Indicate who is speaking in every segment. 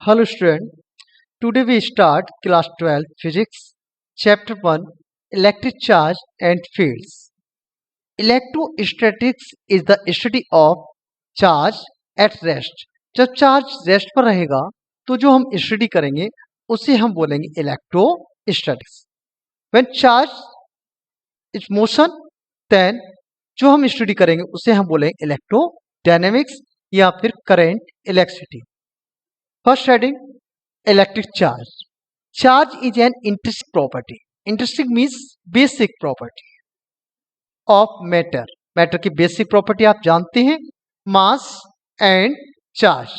Speaker 1: Hello student, today we start class 12 physics chapter 1 electric charge and fields. Electrostatics is the study of charge at rest. जब charge rest पर रहेगा तो जो हम study करेंगे उसे हम बोलेंगे electrostatics. When charge is motion then जो हम स्टडी करेंगे उसे हम बोलेंगे इलेक्ट्रोडायनेमिक्स या फिर current electricity. First heading electric charge. Charge is an intrinsic property. Intrinsic means basic property of matter. Matter की basic property आप जानते हैं, mass and charge.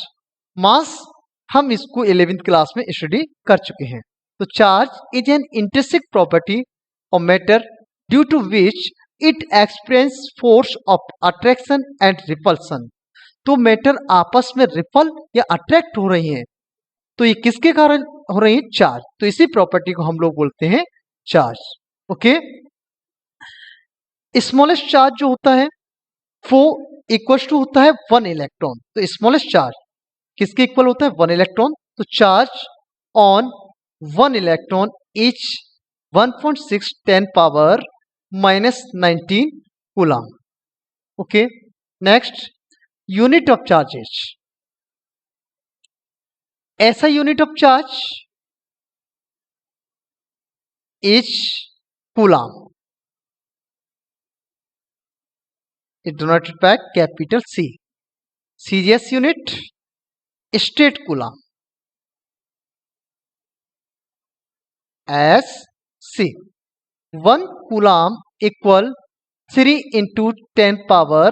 Speaker 1: Mass हम इसको 11th क्लास में स्टडी कर चुके हैं. तो charge is an intrinsic property of matter due to which it experiences force of attraction and repulsion. तो मैटर आपस में रिपल या अट्रैक्ट हो रही हैं, तो ये किसके कारण हो रही है? चार्ज. तो इसी प्रॉपर्टी को हम लोग बोलते हैं चार्ज. ओके, स्मॉलेस्ट चार्ज जो होता है वो इक्वल टू होता है 1 इलेक्ट्रॉन. तो स्मॉलेस्ट चार्ज किसके इक्वल होता है? 1 इलेक्ट्रॉन. तो charge on 1 electron is 1.6 10 power -19 coulomb. Okay, next unit of charges. ऐसा unit of charge is coulomb. It denoted by capital C. CGS unit state coulomb as C. 1 coulomb equal 3 into 10 power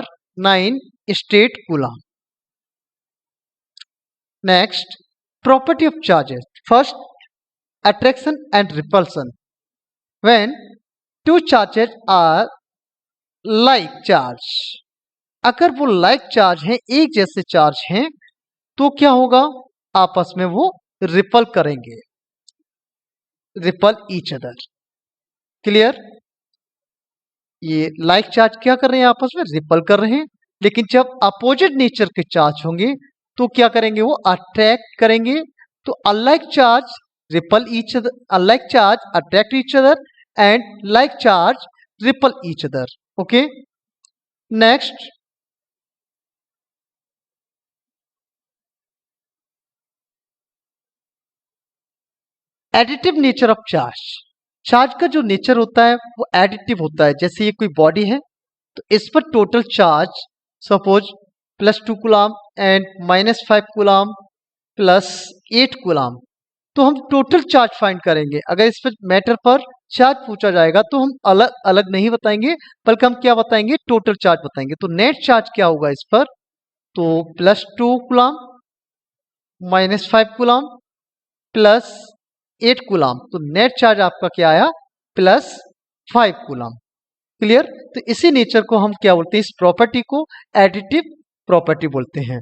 Speaker 1: 9 state coulomb. Next, property of charges. First, attraction and repulsion. When two charges are like charge, अगर वो like charge हैं, एक जैसे charge हैं, तो क्या होगा? आपस में वो रिपल करेंगे, रिपल ईच अदर. क्लियर? ये लाइक चार्ज क्या कर रहे हैं? आपस में रिपल कर रहे हैं. लेकिन जब अपोजिट नेचर के चार्ज होंगे तो क्या करेंगे? वो अट्रैक्ट करेंगे. तो unlike charge ripple each other, unlike charge attract each other and like charge ripple each other. Okay, next additive nature of charge. Charge का जो नेचर होता है वो एडिटिव होता है. जैसे ये कोई बॉडी है तो इस पर total charge suppose +2 coulomb and -5 coulomb +8 coulomb. तो हम टोटल चार्ज फाइंड करेंगे. अगर इस पर मैटर पर चार्ज पूछा जाएगा तो हम अलग अलग नहीं बताएंगे, बल्कि हम क्या बताएंगे? टोटल चार्ज बताएंगे. तो नेट चार्ज क्या होगा इस पर? तो +2 कूलम -5 कूलम +8 कूलम. तो नेट चार्ज आपका क्या आया? +5 कूलम. क्लियर? तो इसी नेचर को हम क्या बोलते हैं? इस प्रॉपर्टी को एडिटिव प्रॉपर्टी बोलते हैं.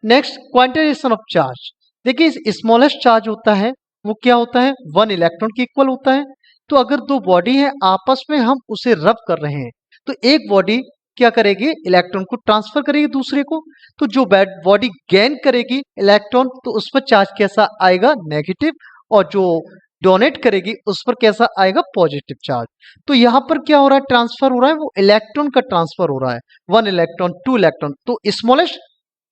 Speaker 1: Next, quantization of charge. देखिए, स्मॉलेस्ट चार्ज होता है वो क्या होता है? 1 इलेक्ट्रॉन के इक्वल होता है. तो अगर दो बॉडी है आपस में हम उसे रब कर रहे हैं तो एक बॉडी क्या करेगी? इलेक्ट्रॉन को ट्रांसफर करेगी दूसरे को. तो जो बॉडी गेन करेगी इलेक्ट्रॉन तो उस पर चार्ज कैसा आएगा? नेगेटिव. और जो डोनेट करेगी उस पर कैसा आएगा? Positive charge. तो यहाँ पर क्या हो रहा है? ट्रांसफर हो रहा है, वो इलेक्ट्रॉन का ट्रांसफर हो रहा है. 1 इलेक्ट्रॉन 2 इलेक्ट्रॉन. तो स्मॉलेस्ट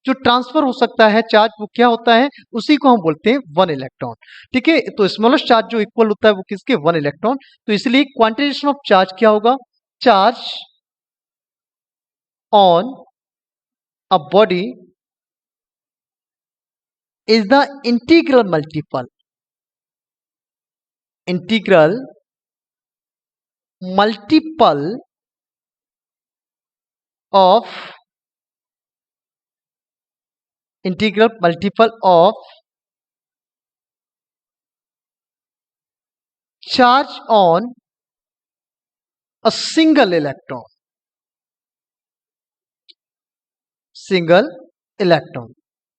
Speaker 1: जो ट्रांसफर हो सकता है चार्ज वो क्या होता है? उसी को हम बोलते हैं 1 इलेक्ट्रॉन. ठीक है, तो स्मॉलेस्ट चार्ज जो इक्वल होता है वो किसके? 1 इलेक्ट्रॉन. तो इसलिए क्वांटाइजेशन ऑफ चार्ज क्या होगा? Charge on a body is the integral multiple of charge on a single electron.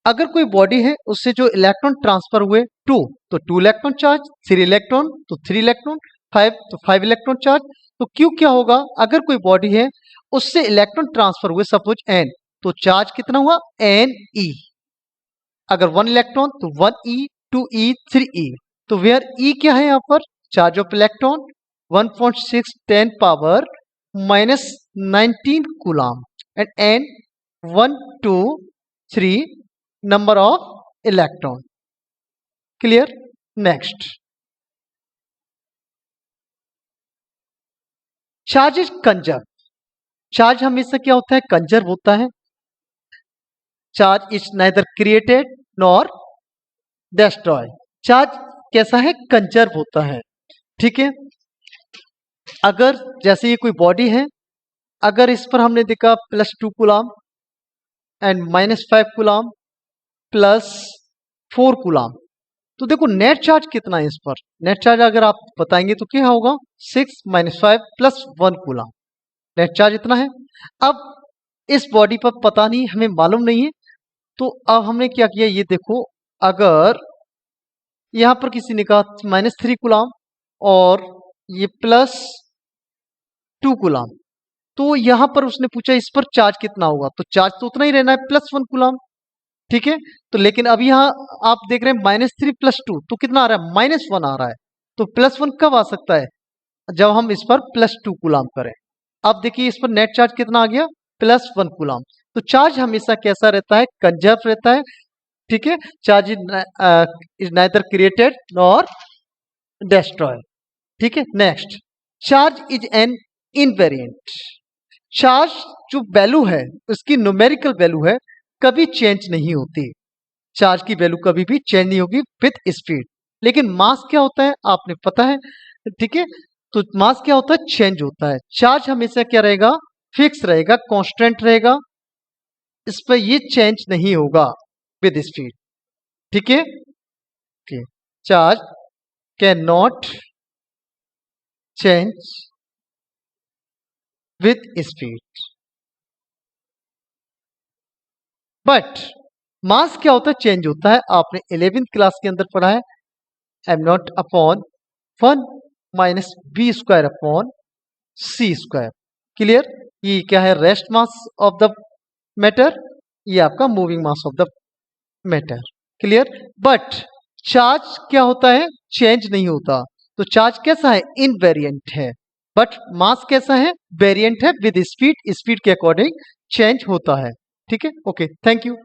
Speaker 1: अगर कोई बॉडी है उससे जो इलेक्ट्रॉन ट्रांसफर हुए 2, तो 2 इलेक्ट्रॉन चार्ज, 3 इलेक्ट्रॉन तो 3 इलेक्ट्रॉन, 5 तो 5 इलेक्ट्रॉन चार्ज. तो क्यू क्या होगा? अगर कोई बॉडी है उससे इलेक्ट्रॉन ट्रांसफर हुए सपोज n, तो चार्ज कितना हुआ? Ne. अगर 1 इलेक्ट्रॉन तो 1e 2e 3e। तो वेयर e क्या है यहाँ पर? Charge of electron 1.6 10 power -19 coulomb and n 1 2 3 number of electron. Clear? Next, charge is conserve. Charge हमेशा क्या होता है? कंजर्व होता है। Charge is neither created nor destroy. Charge कैसा है? कंजर्व होता है। ठीक है, अगर जैसे ये कोई बॉडी है, अगर इस पर हमने देखा +2 कूलम एंड -5 कूलम +4 कूलम, तो देखो नेट चार्ज कितना है इस पर। नेट चार्ज अगर आप बताएंगे तो क्या होगा? 6 -5 +1 कूलम। नेट चार्ज इतना है। अब इस बॉडी पर पता नहीं, हमें मालूम नहीं है, तो अब हमने क्या किया, ये देखो, अगर यहां पर किसी ने कहा -3 कूलम और ये +2 कूलम, तो यहां पर उसने पूछा इस पर चार्ज कितना होगा, तो चार्ज तो उतना ही रहना है, +1 कूलम। ठीक है, तो लेकिन अब यहाँ आप देख रहे हैं -3 +2, तो कितना आ रहा है? -1 आ रहा है। तो +1 कब आ सकता है? जब हम इस पर +2 कूलम करें। अब देखिए इस पर नेट चार्ज कितना आ गया? +1 कूलम। तो चार्ज हमेशा कैसा रहता है? कंजर्व रहता है। ठीक है, charge is neither created nor destroy. ठीक है, next, charge is an invariant. Charge जो वैल्यू है, उसकी न्यूमेरिकल वैल्यू है, कभी चेंज नहीं होती। चार्ज की वैल्यू कभी भी चेंज नहीं होगी विद स्पीड। लेकिन मास क्या होता है आपने पता है? ठीक है, तो मास क्या होता है? चेंज होता है। चार्ज हमेशा क्या रहेगा? फिक्स रहेगा, कांस्टेंट रहेगा, इस पर ये चेंज नहीं होगा विद स्पीड। ठीक है, charge can not change with speed, but mass क्या होता है? चेंज होता है। आपने 11th क्लास के अंदर पढ़ा है, m0 upon 1 -b square upon c square. Clear? ये क्या है? Rest mass of the matter, ये आपका moving mass of the matter. Clear? But charge क्या होता है? चेंज नहीं होता। तो चार्ज कैसा है? इनवेरिएंट है। बट मास कैसा है? वेरिएंट है विद स्पीड, स्पीड के अकॉर्डिंग चेंज होता है। ठीक है, ओके, थैंक यू।